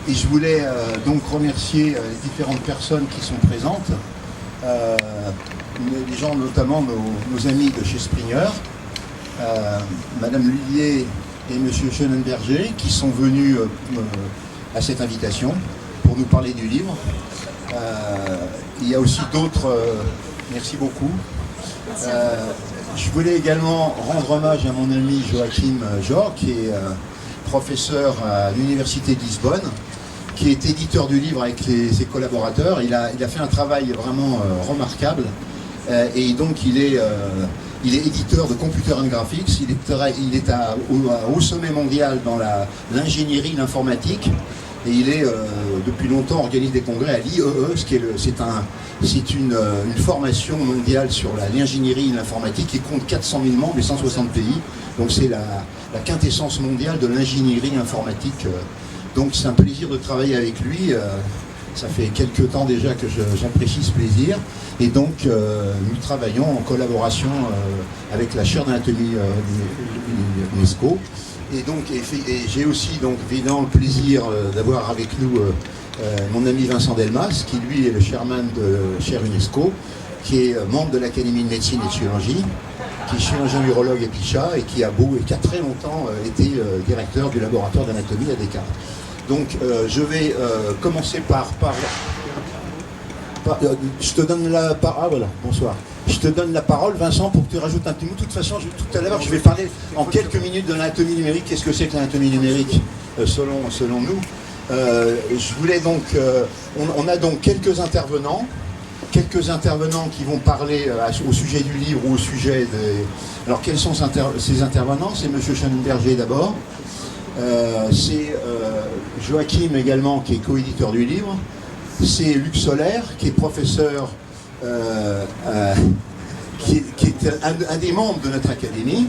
Et je voulais donc remercier les différentes personnes qui sont présentes, les gens, notamment nos amis de chez Springer, Madame Lullier et Monsieur Schönenberger, qui sont venus à cette invitation pour nous parler du livre. Il y a aussi d'autres, merci beaucoup. Je voulais également rendre hommage à mon ami Joachim Jor, qui est professeur à l'Université de Lisbonne, qui est éditeur du livre avec ses collaborateurs. Il a fait un travail vraiment remarquable, et donc il est éditeur de Computer and Graphics. Il est au sommet mondial dans l'ingénierie, l'informatique, et il est depuis longtemps organise des congrès à l'IEE, c'est une formation mondiale sur l'ingénierie et l'informatique qui compte 400 000 membres et 160 pays. Donc c'est la quintessence mondiale de l'ingénierie informatique. Donc c'est un plaisir de travailler avec lui. Ça fait quelques temps déjà que j'apprécie ce plaisir. Et donc nous travaillons en collaboration avec la chaire d'anatomie de l'UNESCO. Et donc j'ai aussi donc évidemment le plaisir d'avoir avec nous mon ami Vincent Delmas, qui lui est le chairman de la chaire UNESCO, qui est membre de l'Académie de médecine et de chirurgie, qui est chirurgien urologue et Pichat, et qui a très longtemps été directeur du laboratoire d'anatomie à Descartes. Donc je vais commencer je te donne la parole. Ah voilà, bonsoir. Je te donne la parole, Vincent, pour que tu rajoutes un petit mot. De toute façon, tout à l'heure, je vais parler en quelques minutes de l'anatomie numérique. Qu'est-ce que c'est que l'anatomie numérique selon nous? Je voulais donc, on a donc quelques intervenants qui vont parler au sujet du livre ou au sujet des... Alors quels sont ces intervenants? C'est M. Schönenberger d'abord, c'est Joachim également, qui est co-éditeur du livre, c'est Luc Solaire, qui est professeur, qui est un des membres de notre académie,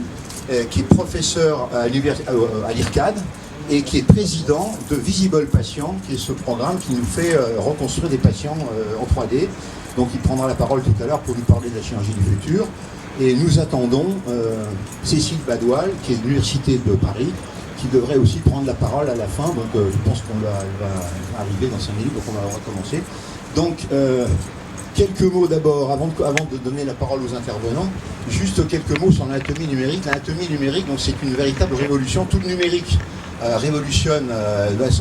qui est professeur à l'IRCAD, et qui est président de Visible Patient, qui est ce programme qui nous fait reconstruire des patients en 3D. Donc il prendra la parole tout à l'heure pour nous parler de la chirurgie du futur. Et nous attendons Cécile Badoil, qui est de l'Université de Paris, qui devrait aussi prendre la parole à la fin. Donc je pense qu'on va arriver dans 5 minutes, donc on va recommencer. Donc quelques mots d'abord, avant de donner la parole aux intervenants, juste quelques mots sur l'anatomie numérique. L'anatomie numérique, donc c'est une véritable révolution. Tout le numérique révolutionne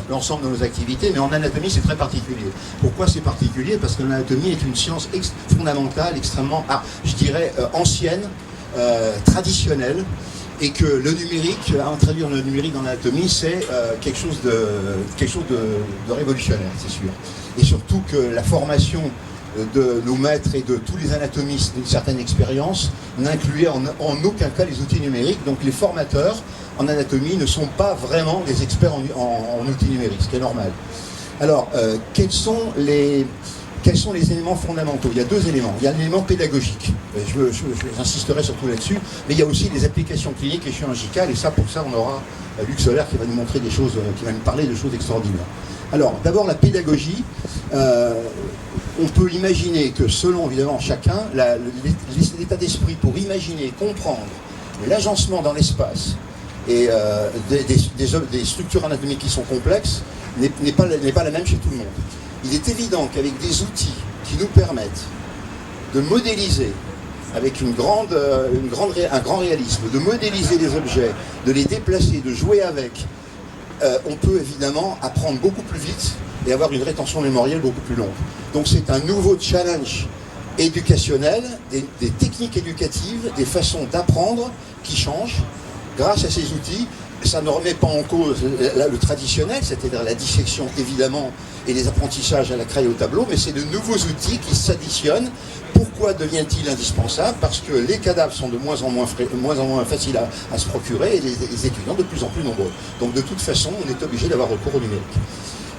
l'ensemble de nos activités, mais en anatomie c'est très particulier. Pourquoi c'est particulier? Parce que l'anatomie est une science fondamentale, extrêmement, je dirais, ancienne, traditionnelle, et que le numérique, introduire le numérique dans l'anatomie, c'est quelque chose de révolutionnaire, c'est sûr. Et surtout que la formation de nos maîtres et de tous les anatomistes d'une certaine expérience n'incluaient en aucun cas les outils numériques. Donc les formateurs en anatomie ne sont pas vraiment des experts en outils numériques, ce qui est normal. Alors, quels sont les éléments fondamentaux? Il y a deux éléments. Il y a l'élément pédagogique. J'insisterai surtout là-dessus. Mais il y a aussi les applications cliniques et chirurgicales. Et ça, pour ça, on aura Luc Solaire qui va nous montrer des choses, qui va nous parler de choses extraordinaires. Alors, d'abord, la pédagogie. On peut imaginer que selon, évidemment, chacun, l'état d'esprit pour imaginer, comprendre l'agencement dans l'espace et des structures anatomiques qui sont complexes n'est pas la même chez tout le monde. Il est évident qu'avec des outils qui nous permettent de modéliser avec un grand réalisme, de modéliser les objets, de les déplacer, de jouer avec, on peut évidemment apprendre beaucoup plus vite et avoir une rétention mémorielle beaucoup plus longue. Donc c'est un nouveau challenge éducationnel, des techniques éducatives, des façons d'apprendre qui changent grâce à ces outils. Ça ne remet pas en cause le traditionnel, c'est-à-dire la dissection évidemment et les apprentissages à la craie et au tableau, mais c'est de nouveaux outils qui s'additionnent. Pourquoi devient-il indispensable? Parce que les cadavres sont de moins en moins faciles à se procurer et les étudiants de plus en plus nombreux. Donc de toute façon, on est obligé d'avoir recours au numérique.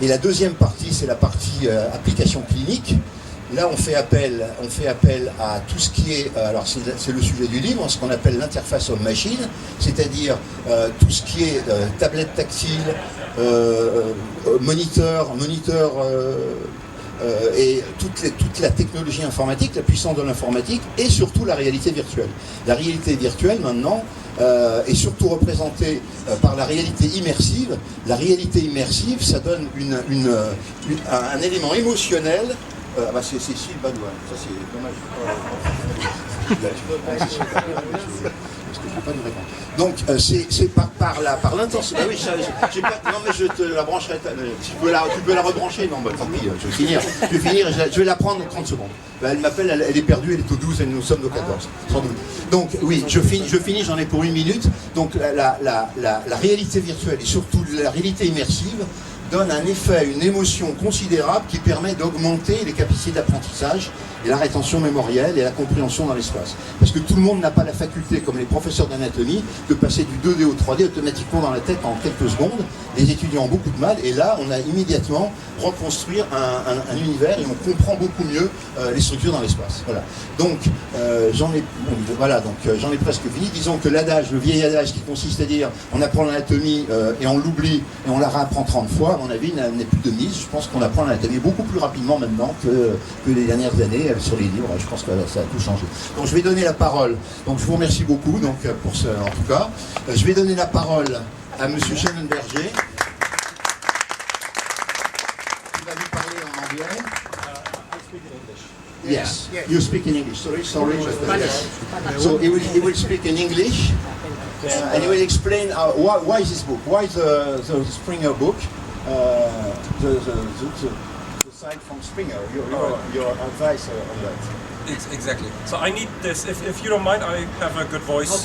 Et la deuxième partie, c'est la partie application clinique. Là, on fait appel à tout ce qui est, alors c'est le sujet du livre, ce qu'on appelle l'interface homme-machine, c'est-à-dire tout ce qui est tablette tactile, moniteur et toute la technologie informatique, la puissance de l'informatique et surtout la réalité virtuelle. La réalité virtuelle maintenant est surtout représentée par la réalité immersive. La réalité immersive, ça donne un élément émotionnel. C'est Cécile Badois, ça c'est dommage. Donc c'est par l'intensité. Ah oui, non mais je te la brancherai. Tu peux la rebrancher. Non, bah, tant pis, je vais finir. Je vais la prendre en 30 secondes. Elle m'appelle, elle est perdue, elle est au 12 et nous sommes au 14, sans doute. Donc oui, je finis, j'en ai pour 1 minute. Donc la réalité virtuelle et surtout la réalité immersive donne un effet, une émotion considérable qui permet d'augmenter les capacités d'apprentissage et la rétention mémorielle et la compréhension dans l'espace. Parce que tout le monde n'a pas la faculté, comme les professeurs d'anatomie, de passer du 2D au 3D automatiquement dans la tête en quelques secondes. Les étudiants ont beaucoup de mal et là, on a immédiatement reconstruire un univers et on comprend beaucoup mieux les structures dans l'espace. Voilà. Donc, j'en ai presque fini. Disons que l'adage, le vieil adage qui consiste à dire on apprend l'anatomie et on l'oublie et on la réapprend 30 fois, à mon avis, n'est plus de mise. Je pense qu'on apprend l'anatomie beaucoup plus rapidement maintenant que les dernières années sur les livres. Je pense que ça a tout changé. Donc je vais donner la parole. Donc je vous remercie beaucoup pour ce, en tout cas. Je vais donner la parole à Monsieur Schellenberger qui va nous parler en anglais. Yes, you speak in English. Sorry. So he will speak in English and he will explain why this book, why the Springer book, the side from Springer. Your advice on that. Exactly. So I need this. If you don't mind, I have a good voice.